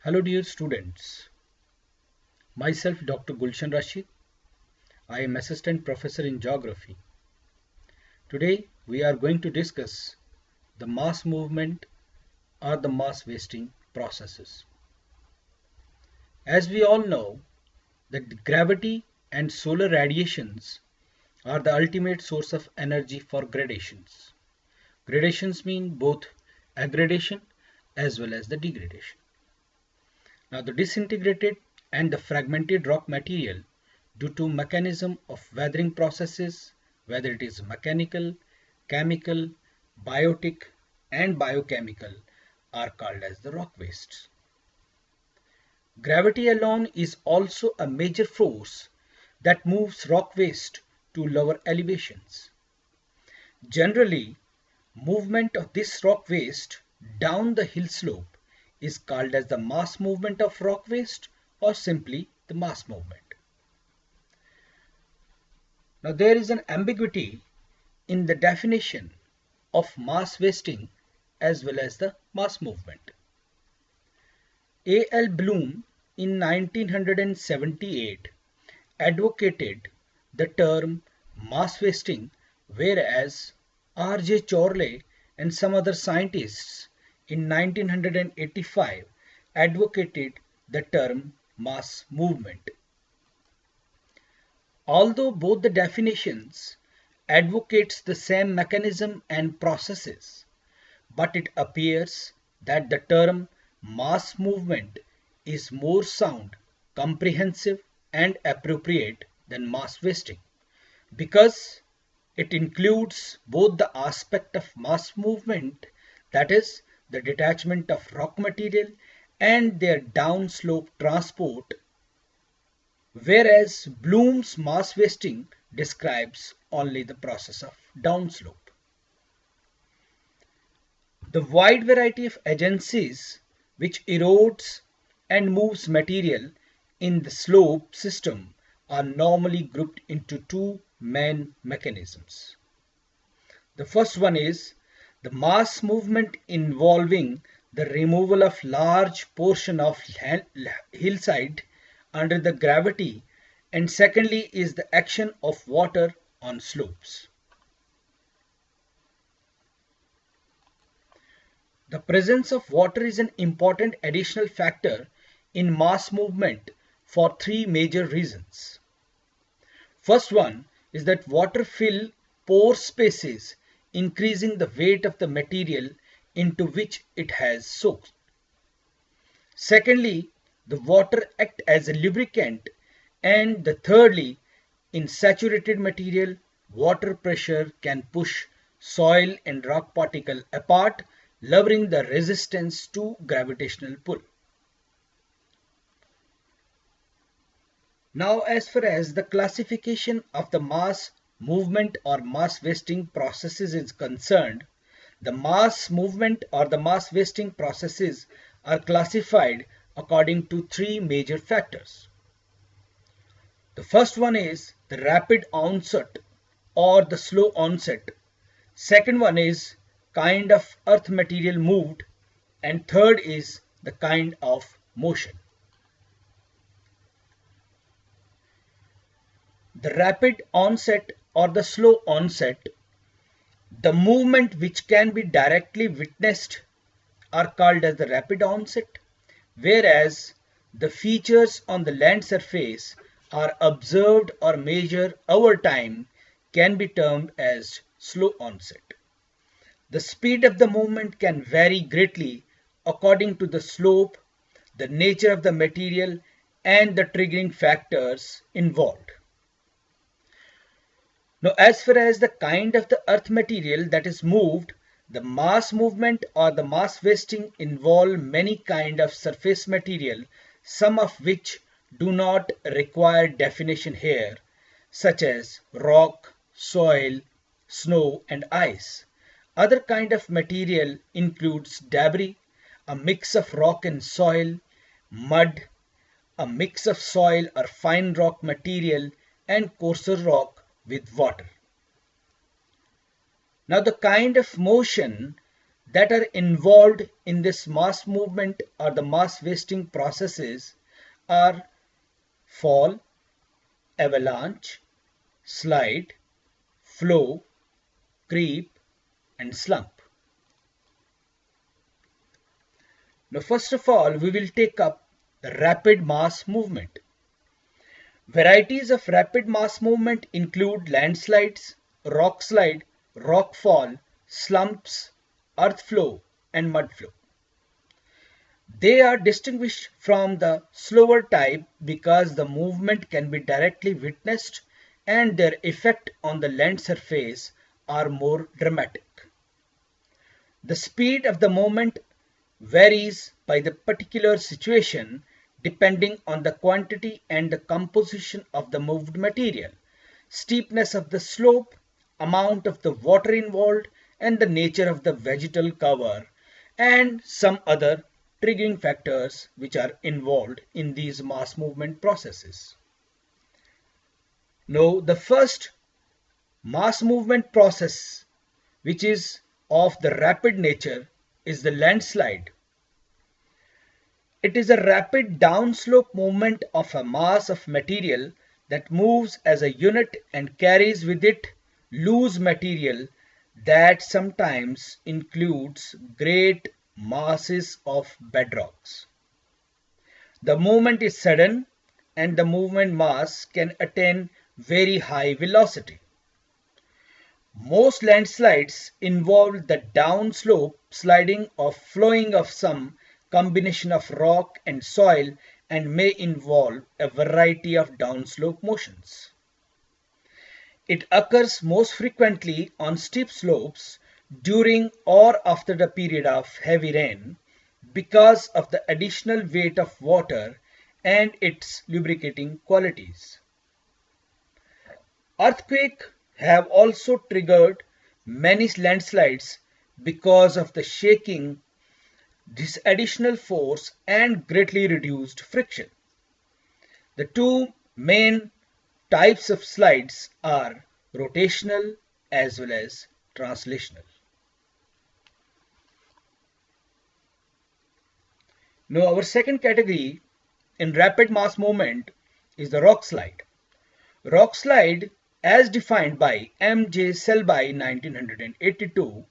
Hello dear students, myself Dr. Gulshan Rashid. I am Assistant Professor in Geography. Today we are going to discuss the mass movement or the mass wasting processes. As we all know that gravity and solar radiations are the ultimate source of energy for gradations. Gradations mean both aggradation as well as the degradation. Now the disintegrated and the fragmented rock material due to mechanism of weathering processes, whether it is mechanical, chemical, biotic and biochemical, are called as the rock wastes. Gravity alone is also a major force that moves rock waste to lower elevations. Generally, movement of this rock waste down the hill slope is called as the mass movement of rock waste or simply the mass movement. Now there is an ambiguity in the definition of mass wasting as well as the mass movement. A. L. Bloom in 1978 advocated the term mass wasting, whereas R. J. Chorley and some other scientists in 1985 advocated the term mass movement. Although both the definitions advocates the same mechanism and processes, but it appears that the term mass movement is more sound, comprehensive and appropriate than mass wasting because it includes both the aspect of mass movement, that is the detachment of rock material and their downslope transport, whereas Bloom's mass wasting describes only the process of downslope. The wide variety of agencies which erodes and moves material in the slope system are normally grouped into two main mechanisms. The first one is the mass movement involving the removal of large portion of hillside under the gravity, and secondly is the action of water on slopes. The presence of water is an important additional factor in mass movement for three major reasons. First one is that water fill pore spaces, increasing the weight of the material into which it has soaked. Secondly, the water act as a lubricant, and the thirdly, in saturated material, water pressure can push soil and rock particle apart, lowering the resistance to gravitational pull. Now, as far as the classification of the mass movement or mass wasting processes is concerned, the mass movement or the mass wasting processes are classified according to three major factors. The first one is the rapid onset or the slow onset. Second one is kind of earth material moved, and third is the kind of motion. The rapid onset or the slow onset, the movement which can be directly witnessed are called as the rapid onset, whereas the features on the land surface are observed or measured over time can be termed as slow onset. The speed of the movement can vary greatly according to the slope, the nature of the material, and the triggering factors involved. Now, as far as the kind of the earth material that is moved, the mass movement or the mass wasting involve many kind of surface material, some of which do not require definition here, such as rock, soil, snow, and ice. Other kind of material includes debris, a mix of rock and soil, mud, a mix of soil or fine rock material, and coarser rock with water. Now the kind of motion that are involved in this mass movement or the mass wasting processes are fall, avalanche, slide, flow, creep, and slump. Now, first of all, we will take up the rapid mass movement. Varieties of rapid mass movement include landslides, rock slide, rock fall, slumps, earth flow, and mud flow. They are distinguished from the slower type because the movement can be directly witnessed and their effect on the land surface are more dramatic. The speed of the movement varies by the particular situation depending on the quantity and the composition of the moved material, steepness of the slope, amount of the water involved, and the nature of the vegetal cover, and some other triggering factors which are involved in these mass movement processes. Now, the first mass movement process, which is of the rapid nature, is the landslide. It is a rapid downslope movement of a mass of material that moves as a unit and carries with it loose material that sometimes includes great masses of bedrocks. The movement is sudden and the movement mass can attain very high velocity. Most landslides involve the downslope sliding or flowing of some combination of rock and soil and may involve a variety of downslope motions. It occurs most frequently on steep slopes during or after the period of heavy rain because of the additional weight of water and its lubricating qualities. Earthquakes have also triggered many landslides because of the shaking, this additional force, and greatly reduced friction. The two main types of slides are rotational as well as translational. Now, our second category in rapid mass movement is the rock slide. Rock slide, as defined by M.J. Selby in 1982,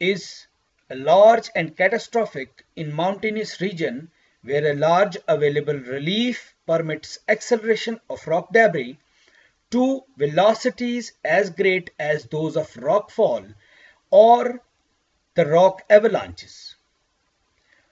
is a large and catastrophic in mountainous region where a large available relief permits acceleration of rock debris to velocities as great as those of rock fall or the rock avalanches.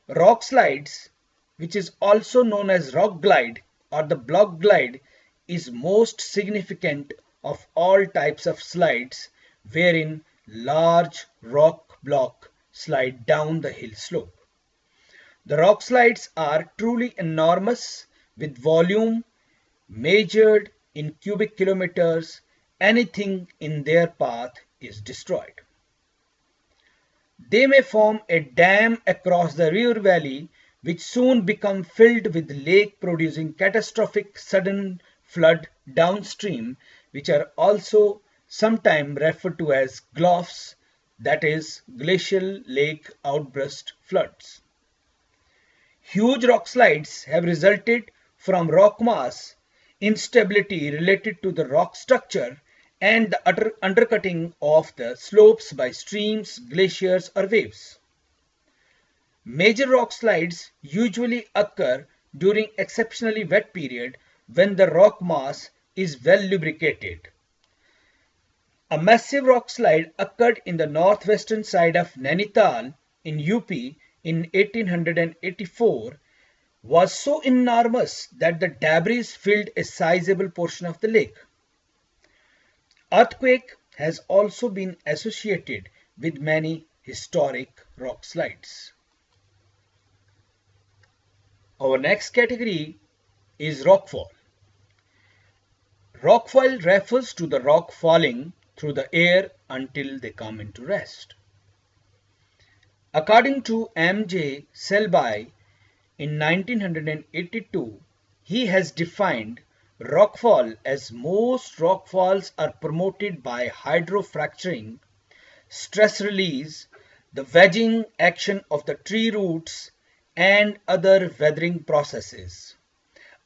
Rock slides, which is also known as rock glide or the block glide, is most significant of all types of slides wherein large rock block slide down the hill slope. The rock slides are truly enormous with volume measured in cubic kilometers. Anything in their path is destroyed. They may form a dam across the river valley which soon become filled with lake producing catastrophic sudden flood downstream, which are also sometimes referred to as GLOFs, that is glacial lake outburst floods. Huge rock slides have resulted from rock mass instability related to the rock structure and the utter undercutting of the slopes by streams, glaciers, or waves. Major rock slides usually occur during exceptionally wet period when the rock mass is well lubricated. A massive rock slide occurred in the northwestern side of Nainital in UP in 1884 was so enormous that the debris filled a sizable portion of the lake. Earthquake has also been associated with many historic rock slides. Our next category is rockfall. Rockfall refers to the rock falling through the air until they come into rest. According to M.J. Selby in 1982, he has defined rockfall as most rockfalls are promoted by hydrofracturing, stress release, the wedging action of the tree roots, and other weathering processes.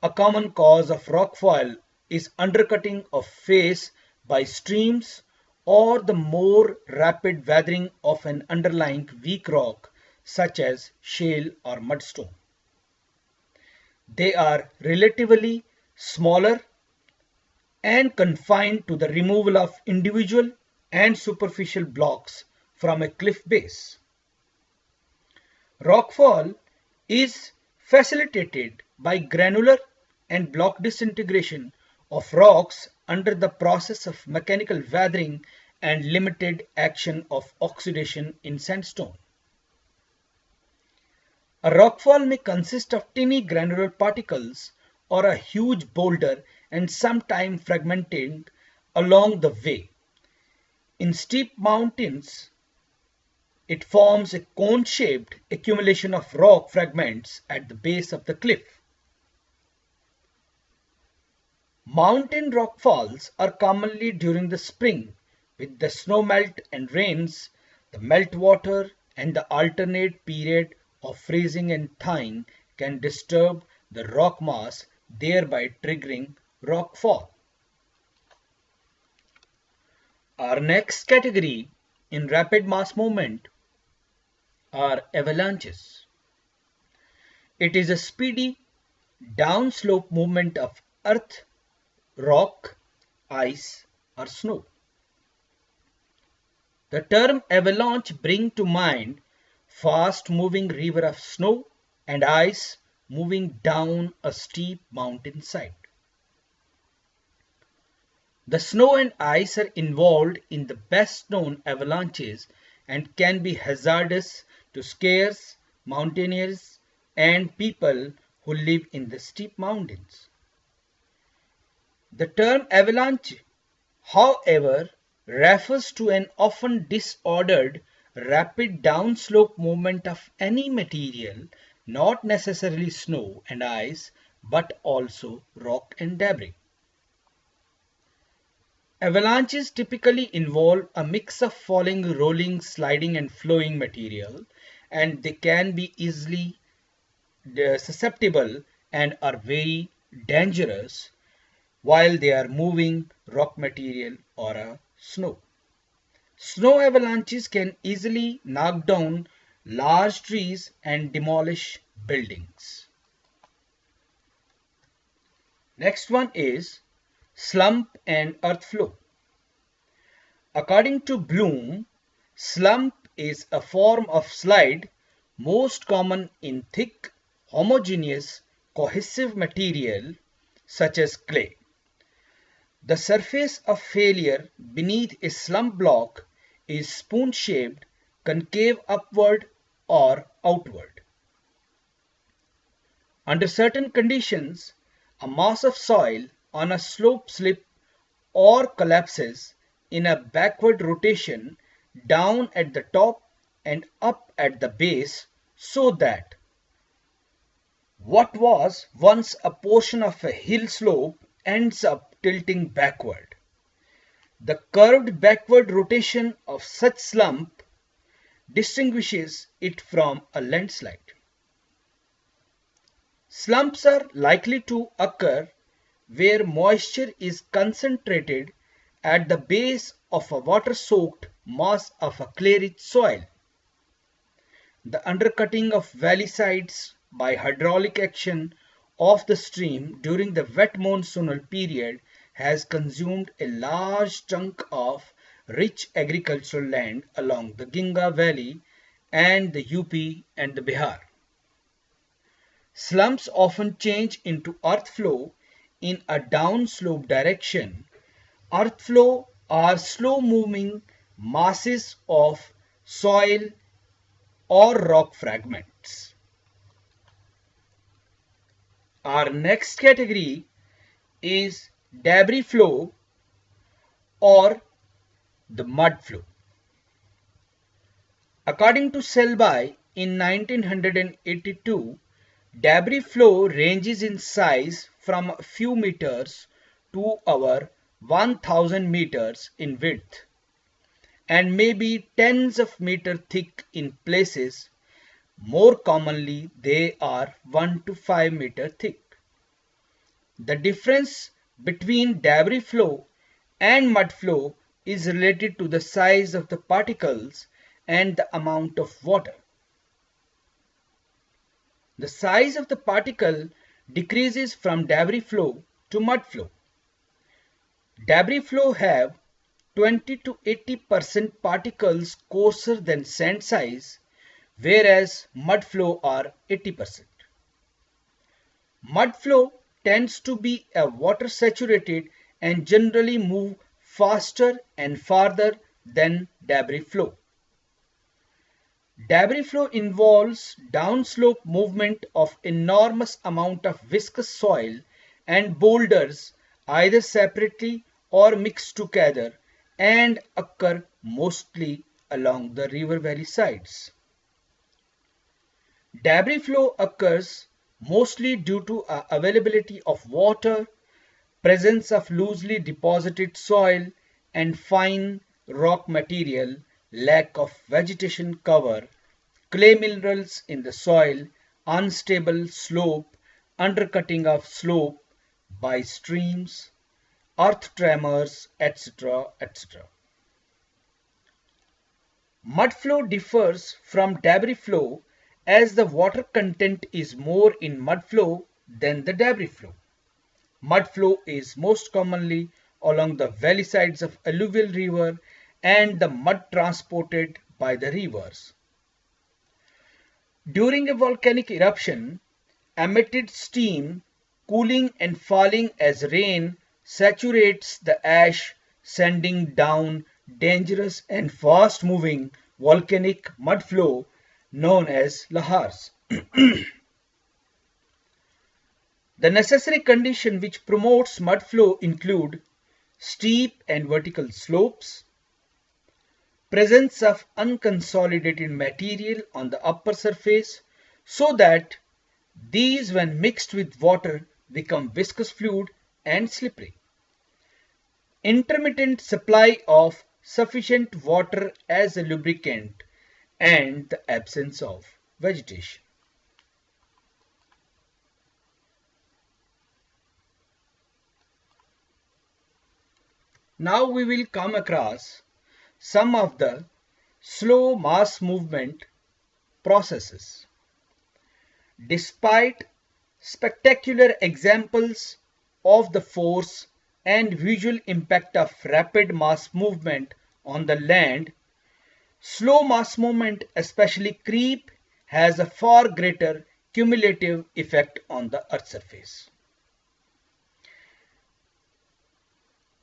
A common cause of rockfall is undercutting of face by streams or the more rapid weathering of an underlying weak rock such as shale or mudstone. They are relatively smaller and confined to the removal of individual and superficial blocks from a cliff base. Rockfall is facilitated by granular and block disintegration of rocks under the process of mechanical weathering and limited action of oxidation in sandstone. A rockfall may consist of tiny granular particles or a huge boulder and sometimes fragmented along the way. In steep mountains, it forms a cone-shaped accumulation of rock fragments at the base of the cliff. Mountain rockfalls are commonly during the spring, with the snowmelt and rains, the meltwater, and the alternate period of freezing and thawing can disturb the rock mass, thereby triggering rockfall. Our next category in rapid mass movement are avalanches. It is a speedy downslope movement of earth, rock, ice, or snow. The term avalanche brings to mind fast-moving river of snow and ice moving down a steep mountainside. The snow and ice are involved in the best-known avalanches and can be hazardous to skiers, mountaineers, and people who live in the steep mountains. The term avalanche, however, refers to an often disordered, rapid downslope movement of any material, not necessarily snow and ice, but also rock and debris. Avalanches typically involve a mix of falling, rolling, sliding, and flowing material, and they can be easily susceptible and are very dangerous while they are moving rock material or a snow. Snow avalanches can easily knock down large trees and demolish buildings. Next one is slump and earth flow. According to Bloom, slump is a form of slide most common in thick, homogeneous, cohesive material such as clay. The surface of failure beneath a slump block is spoon-shaped, concave upward or outward. Under certain conditions, a mass of soil on a slope slips or collapses in a backward rotation down at the top and up at the base so that what was once a portion of a hill slope ends up tilting backward. The curved backward rotation of such slump distinguishes it from a landslide. Slumps are likely to occur where moisture is concentrated at the base of a water-soaked mass of a clay-rich soil. The undercutting of valley sides by hydraulic action of the stream during the wet monsoonal period has consumed a large chunk of rich agricultural land along the Ginga Valley and the UP and the Bihar. Slumps often change into earth flow in a downslope direction. Earth flow are slow-moving masses of soil or rock fragments. Our next category is debris flow or the mud flow. According to Selby in 1982, debris flow ranges in size from a few meters to over 1000 meters in width. and may be tens of meters thick in places. More commonly, they are 1 to 5 meters thick. The difference between debris flow and mud flow is related to the size of the particles and the amount of water. The size of the particle decreases from debris flow to mud flow. Debris flow have 20 to 80% particles coarser than sand size, whereas mud flow are 80%. Mud flow tends to be a water saturated and generally move faster and farther than debris flow. Debris flow involves downslope movement of enormous amount of viscous soil and boulders either separately or mixed together and occur mostly along the river valley sides. Debris flow occurs mostly due to availability of water, presence of loosely deposited soil and fine rock material, lack of vegetation cover, clay minerals in the soil, unstable slope, undercutting of slope by streams, earth tremors, etc. etc. Mud flow differs from debris flow as the water content is more in mud flow than the debris flow. Mud flow is most commonly along the valley sides of alluvial river and the mud transported by the rivers. During a volcanic eruption, emitted steam cooling and falling as rain saturates the ash, sending down dangerous and fast moving volcanic mud flow known as lahars. The necessary condition which promotes mud flow include steep and vertical slopes, presence of unconsolidated material on the upper surface so that these when mixed with water become viscous fluid and slippery, intermittent supply of sufficient water as a lubricant, and the absence of vegetation. Now we will come across some of the slow mass movement processes. Despite spectacular examples of the force and visual impact of rapid mass movement on the land, slow mass movement, especially creep, has a far greater cumulative effect on the earth surface.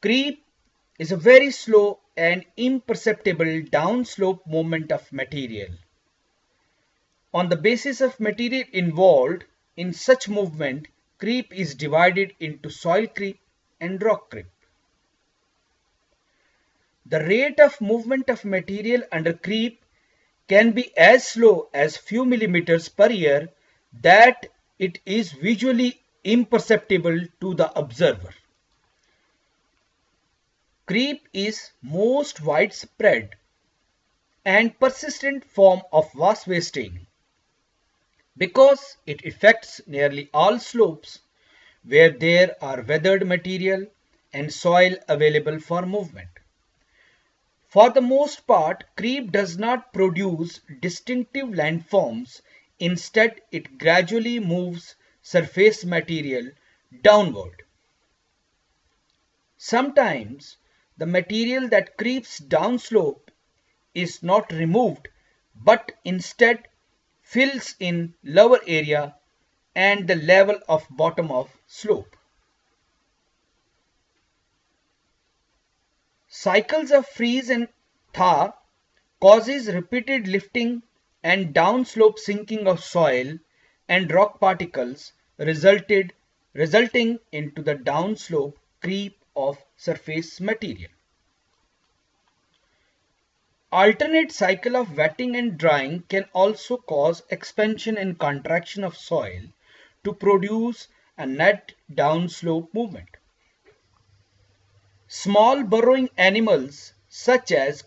Creep is a very slow and imperceptible downslope movement of material. On the basis of material involved in such movement, creep is divided into soil creep and rock creep. The rate of movement of material under creep can be as slow as few millimeters per year that it is visually imperceptible to the observer. Creep is most widespread and persistent form of vast wasting because it affects nearly all slopes where there are weathered material and soil available for movement. For the most part, creep does not produce distinctive landforms. Instead, it gradually moves surface material downward. Sometimes, the material that creeps downslope is not removed, but instead fills in lower area and the level of bottom of slope. Cycles of freeze and thaw causes repeated lifting and downslope sinking of soil and rock particles resulting into the downslope creep of surface material. Alternate cycle of wetting and drying can also cause expansion and contraction of soil to produce a net downslope movement. Small burrowing animals such as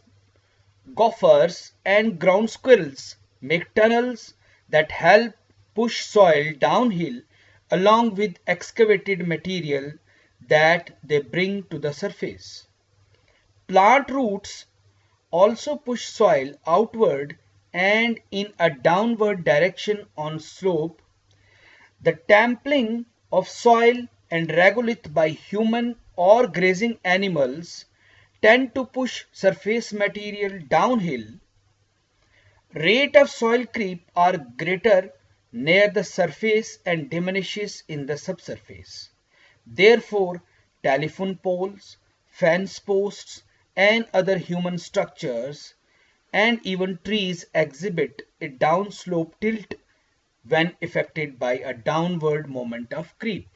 gophers, and ground squirrels make tunnels that help push soil downhill along with excavated material that they bring to the surface. Plant roots also push soil outward and in a downward direction on slope. The trampling of soil and regolith by human or grazing animals tend to push surface material downhill. Rate of soil creep are greater near the surface and diminishes in the subsurface. Therefore, telephone poles, fence posts, and other human structures and even trees exhibit a downslope tilt when affected by a downward moment of creep.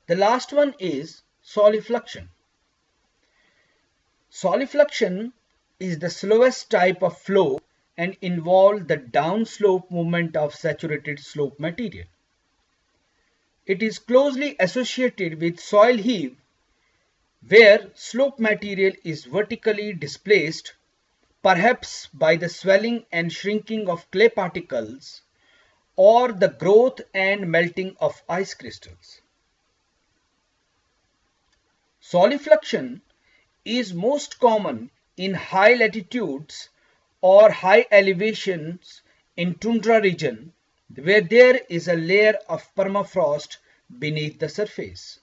The last one is solifluction. Solifluction is the slowest type of flow and involves the downslope movement of saturated slope material. It is closely associated with soil heave, where slope material is vertically displaced, perhaps by the swelling and shrinking of clay particles or the growth and melting of ice crystals. Solifluction is most common in high latitudes or high elevations in tundra region where there is a layer of permafrost beneath the surface.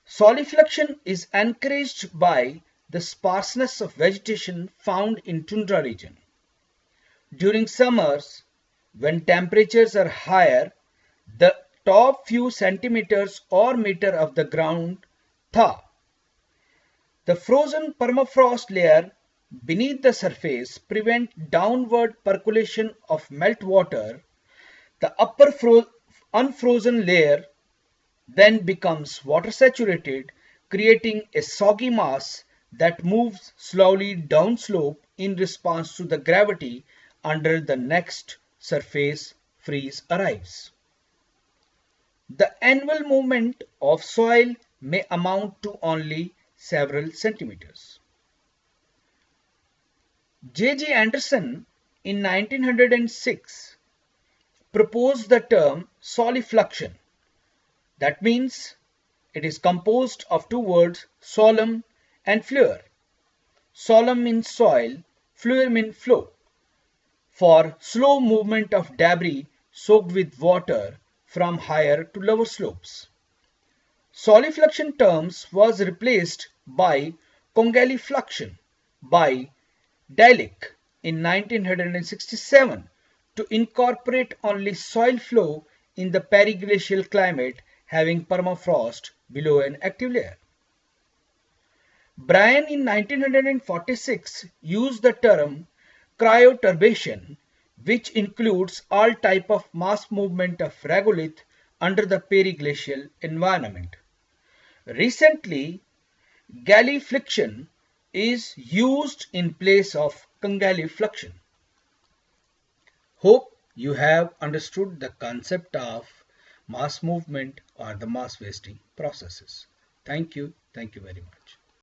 Solifluction is encouraged by the sparseness of vegetation found in tundra region. During summers, when temperatures are higher, the top few centimeters or meter of the ground thaw. The frozen permafrost layer beneath the surface prevents downward percolation of meltwater. The upper unfrozen layer then becomes water saturated, creating a soggy mass that moves slowly downslope in response to the gravity under the next surface freeze arrives. The annual movement of soil may amount to only several centimeters. J. Anderson in 1906 proposed the term solifluction. That means it is composed of two words, solum and fluere. Solum means soil, fluere means flow, for slow movement of debris soaked with water from higher to lower slopes. Solifluction terms was replaced by congalifluction by Delic in 1967 to incorporate only soil flow in the periglacial climate having permafrost below an active layer. Bryan in 1946 used the term cryoturbation, which includes all type of mass movement of regolith under the periglacial environment. Recently, gallifliction is used in place of congalifluction. Hope you have understood the concept of mass movement or the mass wasting processes. Thank you very much.